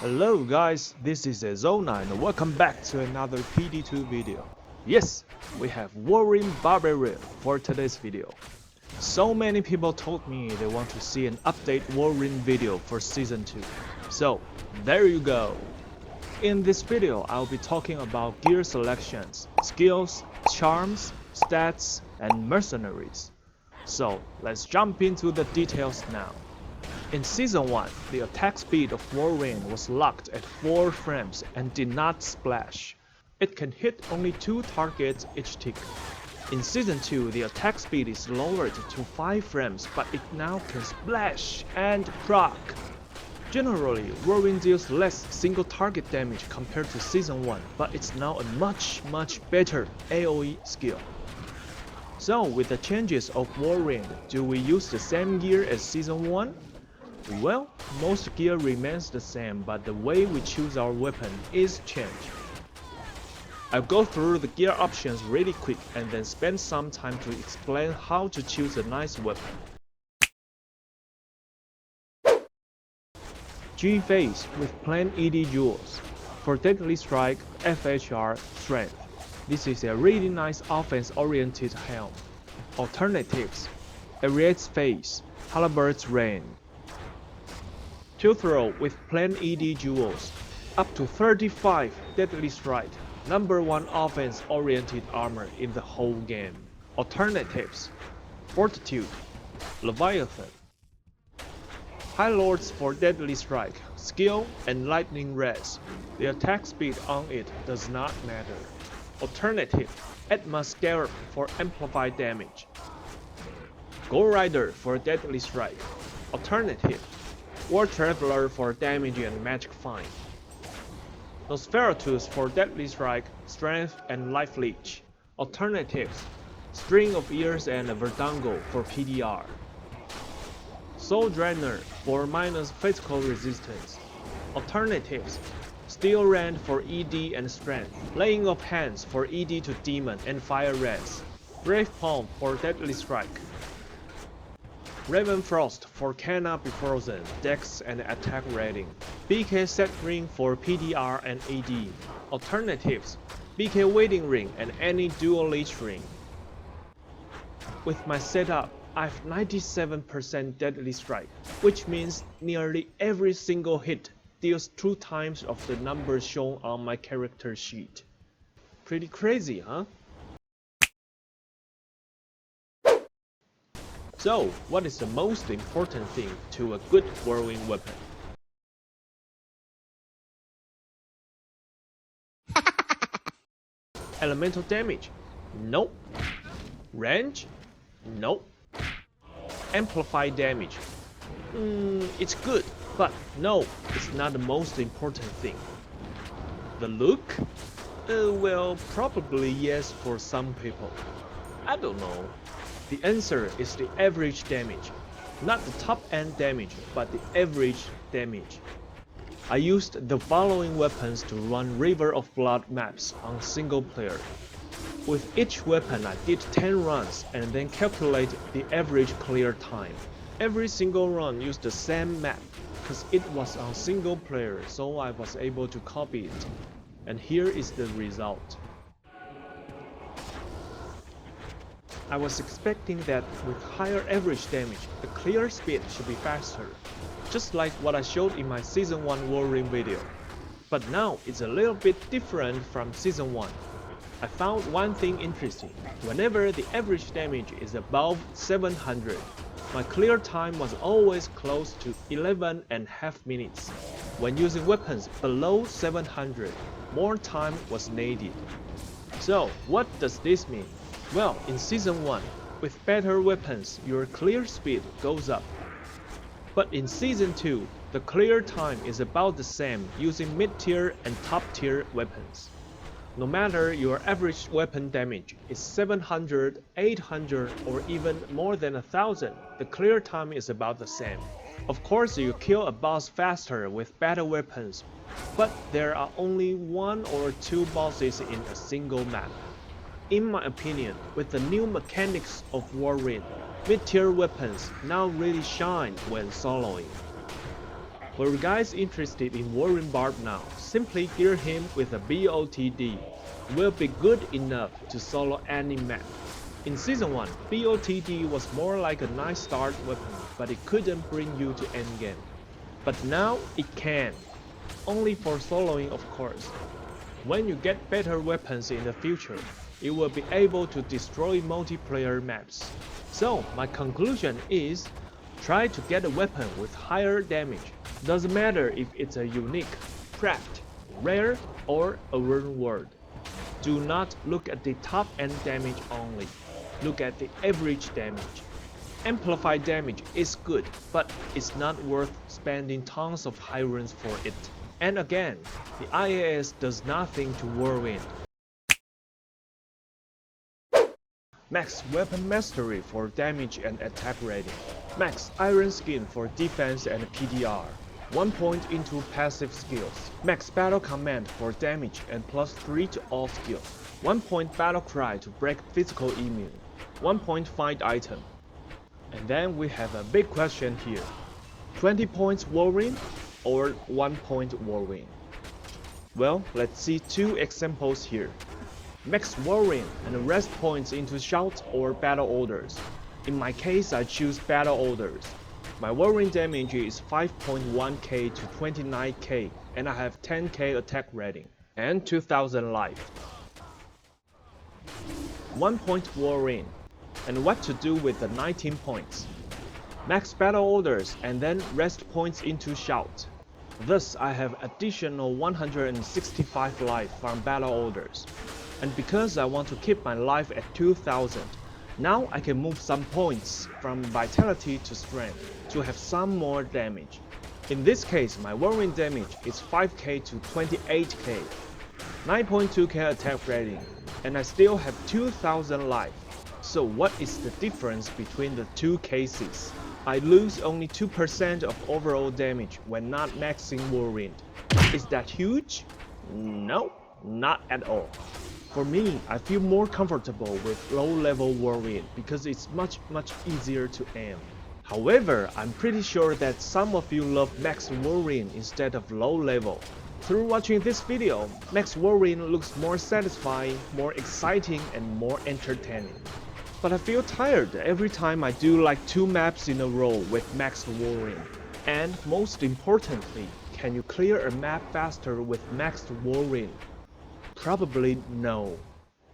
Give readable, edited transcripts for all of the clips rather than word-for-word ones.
Hello guys, this is Zona and welcome back to another PD2 video. Yes, we have Whirlwind Barbarian for today's video. So many people told me they want to see an update Whirlwind video for Season 2. So, there you go. In this video, I'll be talking about gear selections, skills, charms, stats, and mercenaries. So, let's jump into the details now. In Season 1, the attack speed of Whirlwind was locked at 4 frames and did not splash. It can hit only 2 targets each tick. In Season 2, the attack speed is lowered to 5 frames, but it now can splash and proc. Generally, Whirlwind deals less single target damage compared to Season 1, but it's now a much better AoE skill. So, with the changes of Whirlwind, do we use the same gear as Season 1? Well, most gear remains the same, but the way we choose our weapon is changed. I'll go through the gear options really quick and then spend some time to explain how to choose a nice weapon. G phase with plain ED jewels. For Deadly Strike, FHR, Strength. This is a really nice offense-oriented helm. Alternatives: Ariad's Phase, Halbert's Rain. To throw with plain ED jewels, up to 35 Deadly Strike, #1 offense-oriented armor in the whole game. Alternatives: Fortitude, Leviathan. High Lords for Deadly Strike, Skill and Lightning Res. The attack speed on it does not matter. Alternative: Atma Scarab for amplified damage. Ghoul Rider for Deadly Strike. Alternative: War Traveler for damage and magic find. Nosferatus for Deadly Strike, Strength and Life Leech. Alternatives: String of Ears and Verdango for PDR. Soul Drainer for minus physical resistance. Alternatives: Steel Rend for ED and Strength. Laying of Hands for ED to Demon and Fire Res. Brave Palm for Deadly Strike. Raven Frost for Cannot Be Frozen, Dex and Attack Rating. BK Set Ring for PDR and AD. Alternatives: BK Waiting Ring and any Dual Leech Ring. With my setup, I have 97% Deadly Strike, which means nearly every single hit deals 2 times of the numbers shown on my character sheet. Pretty crazy, huh? So, what is the most important thing to a good Whirlwind weapon? Elemental damage? Nope. Range? Nope. Amplified damage? It's good, but no, it's not the most important thing. The look? Well, probably yes for some people. I don't know. The answer is the average damage. Not the top-end damage, but the average damage. I used the following weapons to run River of Blood maps on single player. With each weapon I did 10 runs and then calculate the average clear time. Every single run used the same map, cause it was on single player, so I was able to copy it. And here is the result. I was expecting that with higher average damage, the clear speed should be faster, just like what I showed in my Season 1 Whirlwind video. But now it's a little bit different from Season 1. I found one thing interesting. Whenever the average damage is above 700, my clear time was always close to 11.5 minutes. When using weapons below 700, more time was needed. So, what does this mean? Well, in Season 1, with better weapons, your clear speed goes up. But in Season 2, the clear time is about the same using mid-tier and top-tier weapons. No matter your average weapon damage is 700, 800 or even more than 1000, the clear time is about the same. Of course, you kill a boss faster with better weapons, but there are only 1 or 2 bosses in a single map. In my opinion, with the new mechanics of Whirlwind, mid-tier weapons now really shine when soloing. For you guys interested in Whirlwind Barb now, simply gear him with a BOTD. Will be good enough to solo any map. In Season 1, BOTD was more like a nice start weapon, but it couldn't bring you to endgame. But now it can. Only for soloing, of course. When you get better weapons in the future, it will be able to destroy multiplayer maps. So my conclusion is, try to get a weapon with higher damage. Doesn't matter if it's a unique, craft, rare, or a rune word. Do not look at the top end damage only. Look at the average damage. Amplified damage is good, but it's not worth spending tons of high runes for it. And again, the IAS does nothing to Whirlwind. Max Weapon Mastery for damage and attack rating. Max Iron Skin for defense and PDR. 1 point into passive skills. Max Battle Command for damage and +3 to all skills. 1 point Battle Cry to break physical immune. 1 point fight item. And then we have a big question here. 20 points Whirlwind or 1 point Whirlwind? Well, let's see 2 examples here. Max Whirlwind and rest points into shout or battle orders. In my case, I choose battle orders. My Whirlwind damage is 5.1k to 29k, and I have 10k attack rating and 2000 life. 1 point Whirlwind, and what to do with the 19 points? Max battle orders and then rest points into shout. Thus, I have additional 165 life from battle orders. And because I want to keep my life at 2000, now I can move some points from vitality to strength to have some more damage. In this case, my Whirlwind damage is 5k to 28k, 9.2k attack rating, and I still have 2000 life. So what is the difference between the 2 cases? I lose only 2% of overall damage when not maxing Whirlwind. Is that huge? No, not at all. For me, I feel more comfortable with low-level Whirlwind because it's much easier to aim. However, I'm pretty sure that some of you love Max Whirlwind instead of low-level. Through watching this video, Max Whirlwind looks more satisfying, more exciting, and more entertaining. But I feel tired every time I do like 2 maps in a row with Max Whirlwind. And most importantly, can you clear a map faster with Max Whirlwind? Probably no.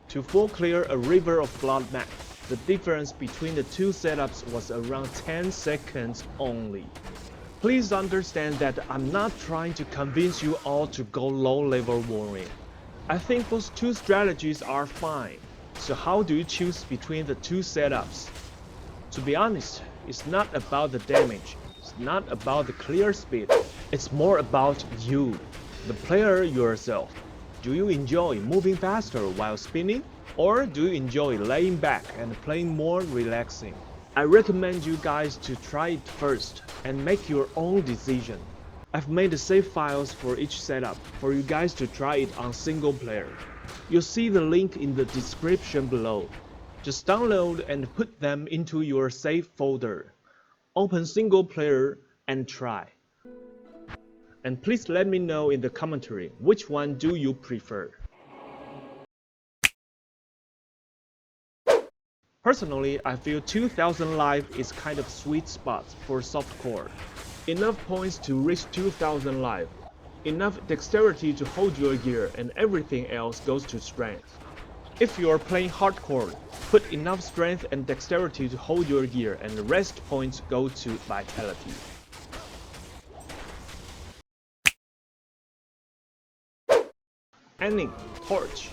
To full clear a River of Blood map, the difference between the 2 setups was around 10 seconds only. Please understand that I'm not trying to convince you all to go low-level Whirlwind. I think those 2 strategies are fine. So how do you choose between the 2 setups? To be honest, it's not about the damage, it's not about the clear speed, it's more about you, the player yourself. Do you enjoy moving faster while spinning? Or do you enjoy laying back and playing more relaxing? I recommend you guys to try it first and make your own decision. I've made the save files for each setup for you guys to try it on single player. You'll see the link in the description below. Just download and put them into your save folder. Open single player and try. And please let me know in the commentary which one do you prefer. Personally, I feel 2000 life is kind of sweet spot for softcore. Enough points to reach 2000 life. Enough dexterity to hold your gear and everything else goes to strength. If you are playing hardcore, put enough strength and dexterity to hold your gear and the rest points go to vitality. Ending Torch.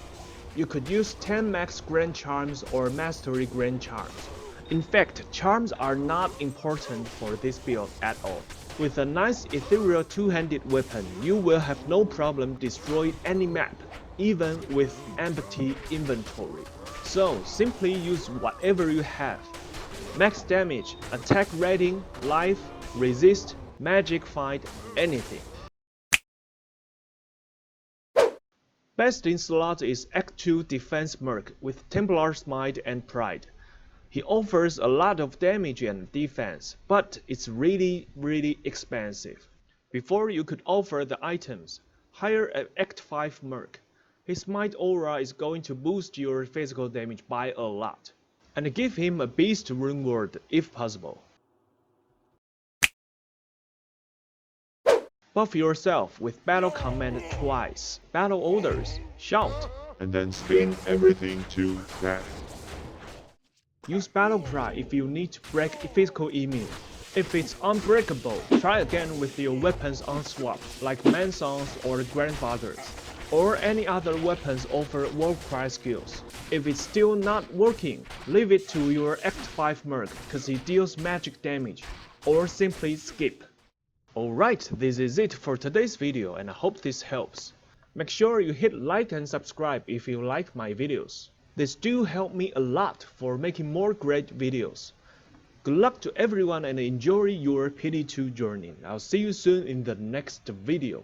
You could use 10 max Grand Charms or Mastery Grand Charms. In fact, charms are not important for this build at all. With a nice ethereal two-handed weapon, you will have no problem destroying any map, even with empty inventory. So simply use whatever you have. Max damage, attack rating, life, resist, magic fight, anything. Best in slot is Act 2 Defense Merc with Templar's Might and Pride. He offers a lot of damage and defense, but it's really expensive. Before you could offer the items, hire an Act 5 Merc. His Might Aura is going to boost your physical damage by a lot. And give him a Beast Rune Word if possible. Buff yourself with Battle Command twice, Battle Orders, Shout, and then spin everything to that. Use Battle Cry if you need to break physical immune. If it's unbreakable, try again with your weapons on swap, like Mansons or Grandfathers, or any other weapons offer War Cry skills. If it's still not working, leave it to your Act 5 Merc cause he deals magic damage, or simply skip. Alright, this is it for today's video and I hope this helps. Make sure you hit like and subscribe if you like my videos. This do help me a lot for making more great videos. Good luck to everyone and enjoy your PD2 journey. I'll see you soon in the next video.